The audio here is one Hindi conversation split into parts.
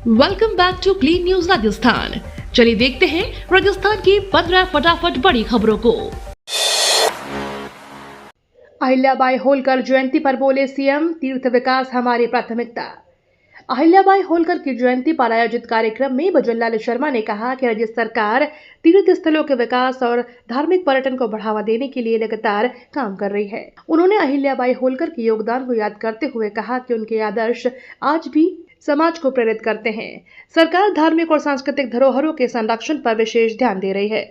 Welcome back to clean news Rajasthan. चलिए देखते हैं राजस्थान की 15 फटाफट बड़ी खबरों को। अहिल्याबाई होलकर जयंती पर बोले सीएम, तीर्थ विकास हमारी प्राथमिकता। अहिल्याबाई होलकर की जयंती पर आयोजित कार्यक्रम में भजनलाल शर्मा ने कहा कि राज्य सरकार तीर्थ स्थलों के विकास और धार्मिक पर्यटन को बढ़ावा देने के लिए लगातार काम कर रही है। उन्होंने अहिल्याबाई होलकर के योगदान को याद करते हुए कहा कि उनके आदर्श आज भी समाज को प्रेरित करते हैं। सरकार धार्मिक और सांस्कृतिक धरोहरों के संरक्षण पर विशेष ध्यान दे रही है।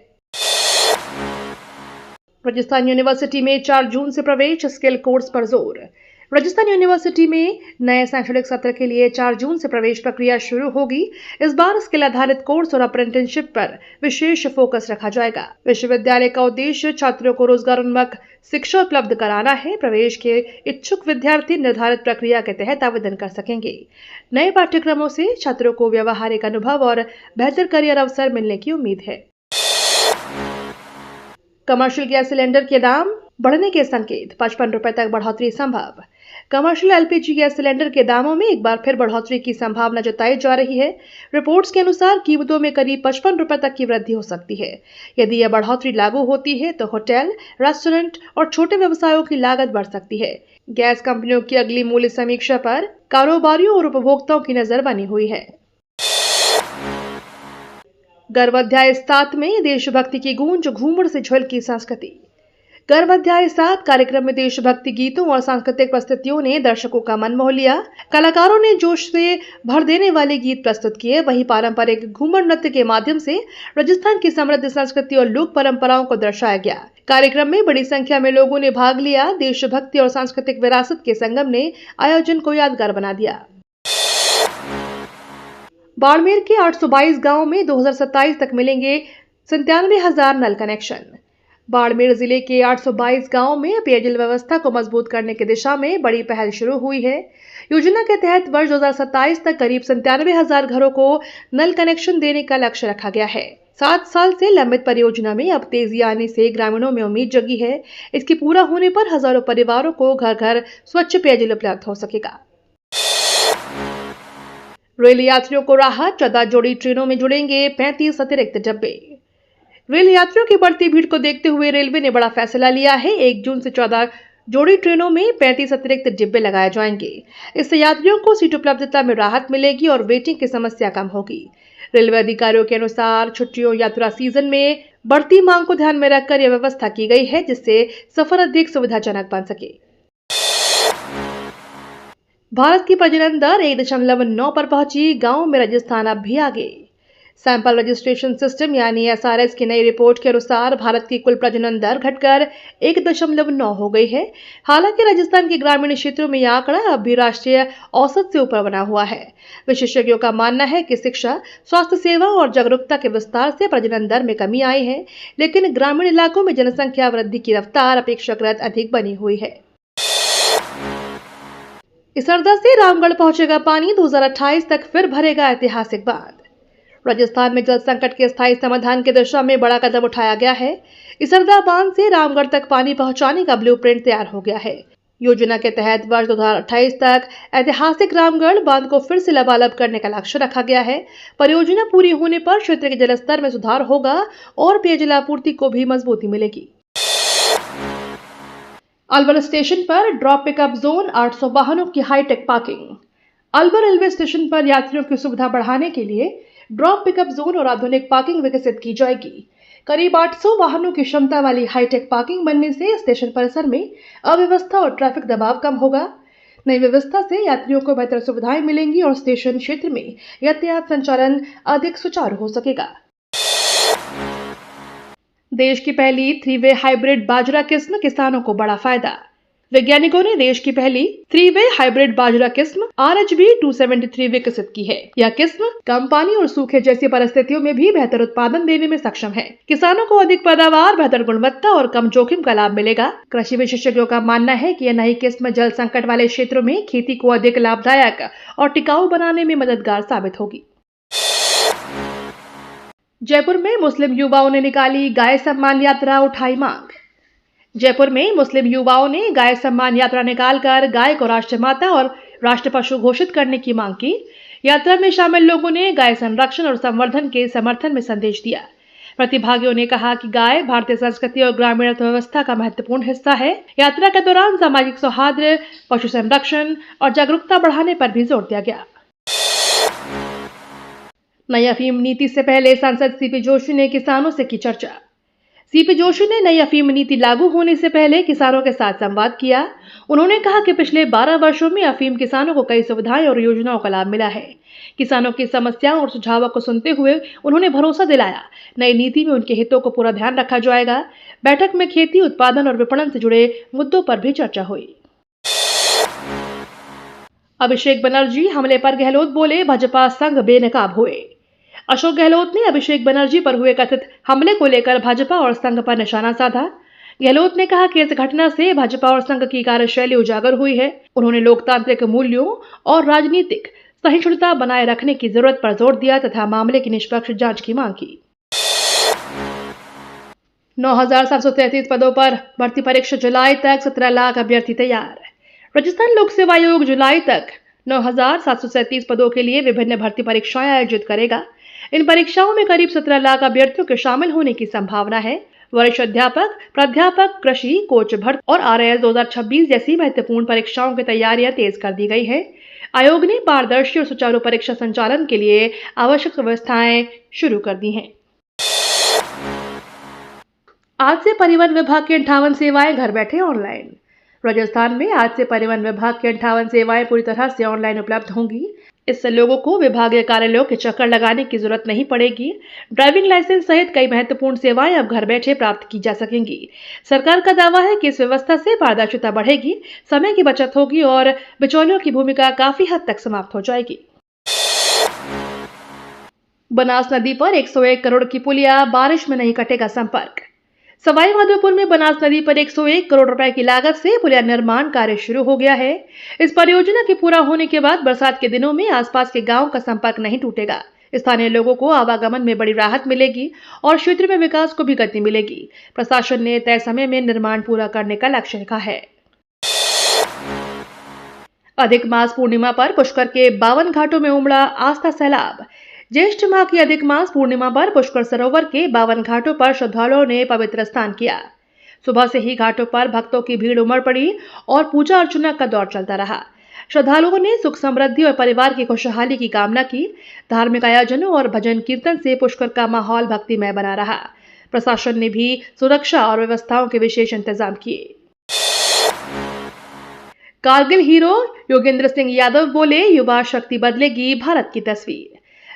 राजस्थान यूनिवर्सिटी में 4 जून से प्रवेश, स्किल कोर्स पर जोर। राजस्थान यूनिवर्सिटी में नए शैक्षणिक सत्र के लिए 4 जून से प्रवेश प्रक्रिया शुरू होगी। इस बार स्किल आधारित कोर्स और अप्रेंटिसशिप पर विशेष फोकस रखा जाएगा। विश्वविद्यालय का उद्देश्य छात्रों को रोजगारोन्मुख शिक्षा उपलब्ध कराना है। प्रवेश के इच्छुक विद्यार्थी निर्धारित प्रक्रिया के तहत आवेदन कर सकेंगे। नए पाठ्यक्रमों से छात्रों को व्यावहारिक अनुभव और बेहतर करियर अवसर मिलने की उम्मीद है। कमर्शियल गैस सिलेंडर के दाम बढ़ने के संकेत, 55 रुपए तक बढ़ोतरी संभव। कमर्शियल एलपीजी गैस सिलेंडर के दामों में एक बार फिर बढ़ोतरी की संभावना जताई जा रही है। रिपोर्ट्स के अनुसार कीमतों में करीब 55 रुपए तक की वृद्धि हो सकती है। यदि यह बढ़ोतरी लागू होती है तो होटल, रेस्टोरेंट और छोटे व्यवसायों की लागत बढ़ सकती है। गैस कंपनियों की अगली मूल्य समीक्षा पर कारोबारियों और उपभोक्ताओं की नजर बनी हुई है। गर्भाध्याय 7 में देशभक्ति की गूंज, घूमर से झलकी संस्कृति। गर्भाध्याय 7 कार्यक्रम में देशभक्ति गीतों और सांस्कृतिक प्रस्तुतियों ने दर्शकों का मन मोह लिया। कलाकारों ने जोश से भर देने वाले गीत प्रस्तुत किए। वहीं पारंपरिक घूमर नृत्य के माध्यम से राजस्थान की समृद्ध संस्कृति और लोक परंपराओं को दर्शाया गया। कार्यक्रम में बड़ी संख्या में लोगों ने भाग लिया। देशभक्ति और सांस्कृतिक विरासत के संगम ने आयोजन को यादगार बना दिया। बाड़मेर के 822 गांवों में 2027 तक मिलेंगे 97,000 नल कनेक्शन। बाड़मेर जिले के 822 गांवों में पेयजल व्यवस्था को मजबूत करने की दिशा में बड़ी पहल शुरू हुई है। योजना के तहत वर्ष 2027 तक करीब 97,000 घरों को नल कनेक्शन देने का लक्ष्य रखा गया है। 7 साल से लंबित परियोजना में अब तेजी आने से ग्रामीणों में उम्मीद जगी है। इसके पूरा होने पर हजारों परिवारों को घर घर स्वच्छ पेयजल उपलब्ध हो सकेगा। रेल यात्रियों को राहत, 14 जोड़ी ट्रेनों में जुड़ेंगे 35 अतिरिक्त डिब्बे। रेल यात्रियों की बढ़ती भीड़ को देखते हुए रेलवे ने बड़ा फैसला लिया है। 1 जून से 14 जोड़ी ट्रेनों में 35 अतिरिक्त डिब्बे लगाए जाएंगे। इससे यात्रियों को सीट उपलब्धता में राहत मिलेगी और वेटिंग की समस्या कम होगी। रेलवे अधिकारियों के अनुसार छुट्टियों यात्रा सीजन में बढ़ती मांग को ध्यान में रखकर यह व्यवस्था की गई है, जिससे सफर अधिक सुविधाजनक बन सके। भारत की प्रजनन दर 1.9 पर पहुंची, गांव में राजस्थान अब भी आगे। सैंपल रजिस्ट्रेशन सिस्टम यानी एसआरएस की नई रिपोर्ट के अनुसार भारत की कुल प्रजनन दर घटकर 1.9 हो गई है। हालांकि राजस्थान के ग्रामीण क्षेत्रों में यह आंकड़ा अब भी राष्ट्रीय औसत से ऊपर बना हुआ है। विशेषज्ञों का मानना है कि शिक्षा, स्वास्थ्य सेवा और जागरूकता के विस्तार से प्रजनन दर में कमी आई है, लेकिन ग्रामीण इलाकों में जनसंख्या वृद्धि की रफ्तार अपेक्षाकृत अधिक बनी हुई है। इसरदा से रामगढ़ पहुंचेगा पानी, 2028 तक फिर भरेगा ऐतिहासिक बांध। राजस्थान में जल संकट के स्थायी समाधान की दिशा में बड़ा कदम उठाया गया है। इसरदा बांध से रामगढ़ तक पानी पहुंचाने का ब्लूप्रिंट तैयार हो गया है। योजना के तहत वर्ष 2028 तक ऐतिहासिक रामगढ़ बांध को फिर से लबालब करने का लक्ष्य रखा गया है। परियोजना पूरी होने पर क्षेत्र के जलस्तर में सुधार होगा और पेयजल आपूर्ति को भी मजबूती मिलेगी। अलवर स्टेशन पर ड्रॉप पिकअप जोन, 800 वाहनों की hitech parking. Alwar railway station पर यात्रियों की सुविधा बढ़ाने के लिए ड्रॉप पिकअप जोन और आधुनिक पार्किंग विकसित की जाएगी। करीब 800 वाहनों की क्षमता वाली हाईटेक पार्किंग बनने से स्टेशन परिसर में अव्यवस्था और ट्रैफिक दबाव कम होगा। नई व्यवस्था से यात्रियों को बेहतर सुविधाएं मिलेंगी और स्टेशन क्षेत्र में यातायात संचालन अधिक सुचारू हो सकेगा। देश की पहली 3-वे हाइब्रिड बाजरा किस्म, किसानों को बड़ा फायदा। वैज्ञानिकों ने देश की पहली 3-वे हाइब्रिड बाजरा किस्म RHB 273 विकसित की है। यह किस्म कम पानी और सूखे जैसी परिस्थितियों में भी बेहतर उत्पादन देने में सक्षम है। किसानों को अधिक पैदावार, बेहतर गुणवत्ता और कम जोखिम का लाभ मिलेगा। कृषि विशेषज्ञों का मानना है कि यह नई किस्म जल संकट वाले क्षेत्रों में खेती को अधिक लाभदायक और टिकाऊ बनाने में मददगार साबित होगी। जयपुर में मुस्लिम युवाओं ने निकाली गाय सम्मान यात्रा, उठाई मांग। जयपुर में मुस्लिम युवाओं ने गाय सम्मान यात्रा निकालकर गाय को राष्ट्रमाता और राष्ट्र पशु घोषित करने की मांग की। यात्रा में शामिल लोगों ने गाय संरक्षण और संवर्धन के समर्थन में संदेश दिया। प्रतिभागियों ने कहा कि गाय भारतीय संस्कृति और ग्रामीण अर्थव्यवस्था का महत्वपूर्ण हिस्सा है। यात्रा के दौरान सामाजिक सौहार्द, पशु संरक्षण और जागरूकता बढ़ाने पर भी जोर दिया गया। नई अफीम नीति से पहले सांसद सीपी जोशी ने किसानों से की चर्चा। सीपी जोशी ने नई अफीम नीति लागू होने से पहले किसानों के साथ संवाद किया। उन्होंने कहा कि पिछले 12 वर्षों में अफीम किसानों को कई सुविधाएं और योजनाओं का लाभ मिला है। किसानों की समस्याओं और सुझावों को सुनते हुए उन्होंने भरोसा दिलाया, नई नीति में उनके हितों को पूरा ध्यान रखा जाएगा। बैठक में खेती, उत्पादन और विपणन से जुड़े मुद्दों पर भी चर्चा हुई। अभिषेक बनर्जी हमले पर गहलोत बोले, भाजपा संघ बेनकाब हुए। अशोक गहलोत ने अभिषेक बनर्जी पर हुए कथित हमले को लेकर भाजपा और संघ पर निशाना साधा। गहलोत ने कहा कि इस घटना से भाजपा और संघ की कार्यशैली उजागर हुई है। उन्होंने लोकतांत्रिक मूल्यों और राजनीतिक सहिष्णुता बनाए रखने की जरूरत पर जोर दिया तथा मामले की निष्पक्ष जांच की मांग की। 9,733 पदों पर भर्ती परीक्षा, जुलाई तक 17 लाख अभ्यर्थी तैयार। राजस्थान लोक सेवा आयोग जुलाई तक 9,737 पदों के लिए विभिन्न भर्ती परीक्षाएं आयोजित करेगा। इन परीक्षाओं में करीब 17 लाख अभ्यर्थियों के शामिल होने की संभावना है। वरिष्ठ अध्यापक, प्राध्यापक, कृषि, कोच भर्ती और RIS 2026 जैसी महत्वपूर्ण परीक्षाओं की तैयारियां तेज कर दी गई है। आयोग ने पारदर्शी और सुचारू परीक्षा संचालन के लिए आवश्यक व्यवस्थाएं शुरू कर दी हैं। आज से परिवहन विभाग की 58 सेवाएं घर बैठे ऑनलाइन। राजस्थान में आज से परिवहन विभाग की 58 सेवाएं पूरी तरह से ऑनलाइन उपलब्ध होंगी। इससे लोगों को विभागीय कार्यालयों के चक्कर लगाने की जरूरत नहीं पड़ेगी। ड्राइविंग लाइसेंस सहित कई महत्वपूर्ण सेवाएं अब घर बैठे प्राप्त की जा सकेंगी। सरकार का दावा है कि इस व्यवस्था से पारदर्शिता बढ़ेगी, समय की बचत होगी और बिचौलियों की भूमिका काफी हद तक समाप्त हो जाएगी। बनास नदी पर 101 करोड़ की पुलिया, बारिश में नहीं कटेगा संपर्क। सवाई माधोपुर में बनास नदी पर 101 करोड़ रुपए की लागत से पुलिया निर्माण कार्य शुरू हो गया है। इस परियोजना के पूरा होने के बाद बरसात के दिनों में आसपास के गांव का संपर्क नहीं टूटेगा। स्थानीय लोगों को आवागमन में बड़ी राहत मिलेगी और क्षेत्र में विकास को भी गति मिलेगी। प्रशासन ने तय समय में निर्माण पूरा करने का लक्ष्य रखा है। अधिक मास पूर्णिमा पर पुष्कर के 52 घाटों में उमड़ा आस्था सैलाब। ज्येष्ठ माह की अधिक मास पूर्णिमा पर पुष्कर सरोवर के 52 घाटों पर श्रद्धालुओं ने पवित्र स्नान किया। सुबह से ही घाटों पर भक्तों की भीड़ उमड़ पड़ी और पूजा अर्चना का दौर चलता रहा। श्रद्धालुओं ने सुख समृद्धि और परिवार की खुशहाली की कामना की। धार्मिक आयोजनों और भजन कीर्तन से पुष्कर का माहौल भक्तिमय बना रहा। प्रशासन ने भी सुरक्षा और व्यवस्थाओं के विशेष इंतजाम किए। कारगिल हीरो योगेंद्र सिंह यादव बोले, युवा शक्ति बदलेगी भारत की तस्वीर।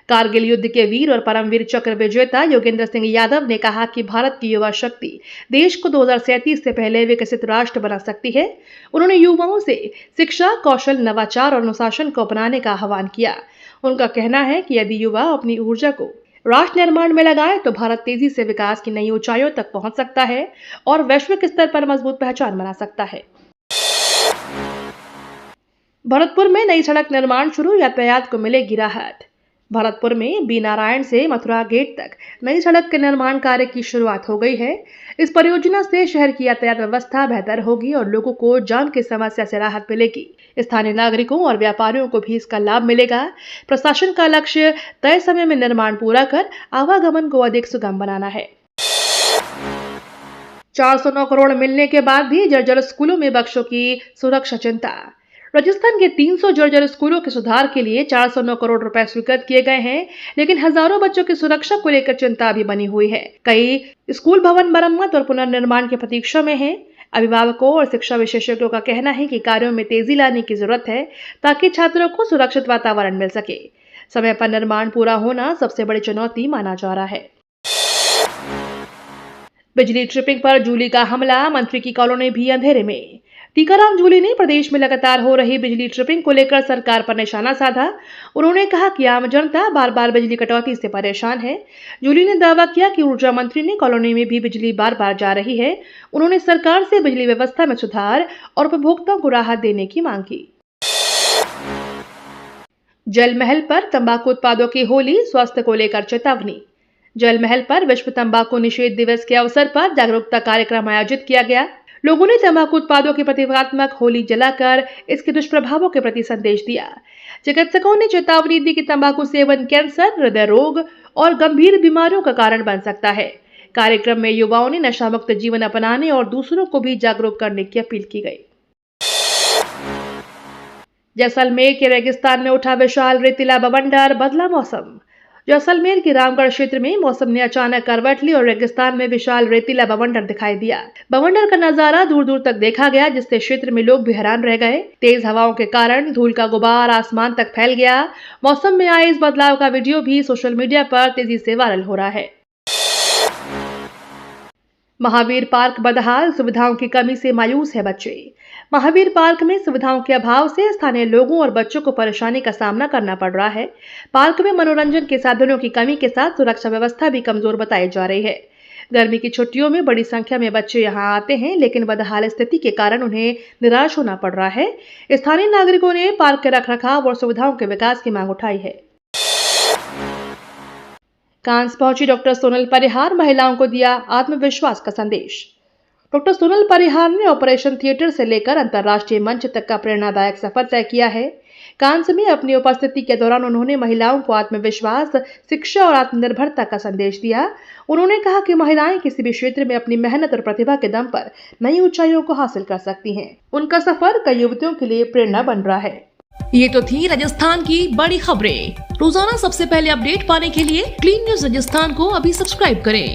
कारगिल युद्ध के वीर और परमवीर चक्र विजेता योगेंद्र सिंह यादव ने कहा कि भारत की युवा शक्ति देश को 2037 से पहले विकसित राष्ट्र बना सकती है। उन्होंने युवाओं से शिक्षा, कौशल, नवाचार और अनुशासन को अपनाने का आह्वान किया। उनका कहना है कि यदि युवा अपनी ऊर्जा को राष्ट्र निर्माण में लगाए तो भारत तेजी से विकास की नई ऊंचाइयों तक पहुंच सकता है और वैश्विक स्तर पर मजबूत पहचान बना सकता है। भरतपुर में नई सड़क निर्माण शुरू, यातायात को मिलेगी राहत। भरतपुर में बी नारायण से मथुरा गेट तक नई सड़क के निर्माण कार्य की शुरुआत हो गई है। इस परियोजना से शहर की यातायात व्यवस्था बेहतर होगी और लोगों को जाम की समस्या से राहत मिलेगी। स्थानीय नागरिकों और व्यापारियों को भी इसका लाभ मिलेगा। प्रशासन का लक्ष्य तय समय में निर्माण पूरा कर आवागमन को अधिक सुगम बनाना है। 409 करोड़ मिलने के बाद भी जर्जर स्कूलों में बच्चों की सुरक्षा चिंता। राजस्थान के 300 जर्जर स्कूलों के सुधार के लिए 409 करोड़ रुपए स्वीकृत किए गए हैं, लेकिन हजारों बच्चों की सुरक्षा को लेकर चिंता भी बनी हुई है। कई स्कूल भवन मरम्मत और पुनर्निर्माण की प्रतीक्षा में हैं। अभिभावकों और शिक्षा विशेषज्ञों का कहना है कि कार्यों में तेजी लाने की जरूरत है ताकि छात्रों को सुरक्षित वातावरण मिल सके। समय पर निर्माण पूरा होना सबसे बड़ी चुनौती माना जा रहा है। बिजली ट्रिपिंग पर जूली का हमला, मंत्री की कॉलोनी भी अंधेरे में। टीकाराम जूली ने प्रदेश में लगातार हो रही बिजली ट्रिपिंग को लेकर सरकार पर निशाना साधा। उन्होंने कहा कि आम जनता बार बार बिजली कटौती से परेशान है। जूली ने दावा किया कि ऊर्जा मंत्री ने कॉलोनी में भी बिजली बार बार जा रही है। उन्होंने सरकार से बिजली व्यवस्था में सुधार और उपभोक्ताओं को राहत देने की मांग की। जल महल पर तंबाकू उत्पादों की होली, स्वास्थ्य को लेकर चेतावनी। जल महल पर विश्व तंबाकू निषेध दिवस के अवसर पर जागरूकता कार्यक्रम आयोजित किया गया। लोगों ने तंबाकू उत्पादों की प्रतीकात्मक होली जलाकर इसके दुष्प्रभावों के प्रति संदेश दिया। चिकित्सकों ने चेतावनी दी कि तंबाकू सेवन कैंसर, हृदय रोग और गंभीर बीमारियों का कारण बन सकता है। कार्यक्रम में युवाओं ने नशा मुक्त जीवन अपनाने और दूसरों को भी जागरूक करने की अपील की गई। जैसलमेर के रेगिस्तान में उठा विशाल रेतीला बवंडर, बदला मौसम। जैसलमेर के रामगढ़ क्षेत्र में मौसम ने अचानक करवट ली और रेगिस्तान में विशाल रेतीला बवंडर दिखाई दिया। बवंडर का नजारा दूर दूर तक देखा गया, जिससे क्षेत्र में लोग भी हैरान रह गए। तेज हवाओं के कारण धूल का गुबार आसमान तक फैल गया। मौसम में आए इस बदलाव का वीडियो भी सोशल मीडिया पर तेजी से वायरल हो रहा है। महावीर पार्क बदहाल, सुविधाओं की कमी से मायूस है बच्चे। महावीर पार्क में सुविधाओं के अभाव से स्थानीय लोगों और बच्चों को परेशानी का सामना करना पड़ रहा है। पार्क में मनोरंजन के साधनों की कमी के साथ सुरक्षा व्यवस्था भी कमजोर बताई जा रही है। गर्मी की छुट्टियों में बड़ी संख्या में बच्चे यहां आते हैं, लेकिन बदहाल स्थिति के कारण उन्हें निराश होना पड़ रहा है। स्थानीय नागरिकों ने पार्क के रखरखाव और सुविधाओं के विकास की मांग उठाई है। कांस पहुंची डॉक्टर सोनल परिहार, महिलाओं को दिया आत्मविश्वास का संदेश। डॉक्टर सोनल परिहार ने ऑपरेशन थिएटर से लेकर अंतर्राष्ट्रीय मंच तक का प्रेरणादायक सफर तय किया है। कांस में अपनी उपस्थिति के दौरान उन्होंने महिलाओं को आत्मविश्वास, शिक्षा और आत्मनिर्भरता का संदेश दिया। उन्होंने कहा कि महिलाएं किसी भी क्षेत्र में अपनी मेहनत और प्रतिभा के दम पर नई ऊंचाइयों को हासिल कर सकती हैं। उनका सफर कई युवतियों के लिए प्रेरणा बन रहा है। ये तो थी राजस्थान की बड़ी खबरें। रोजाना सबसे पहले अपडेट पाने के लिए क्लीन न्यूज राजस्थान को अभी सब्सक्राइब करें।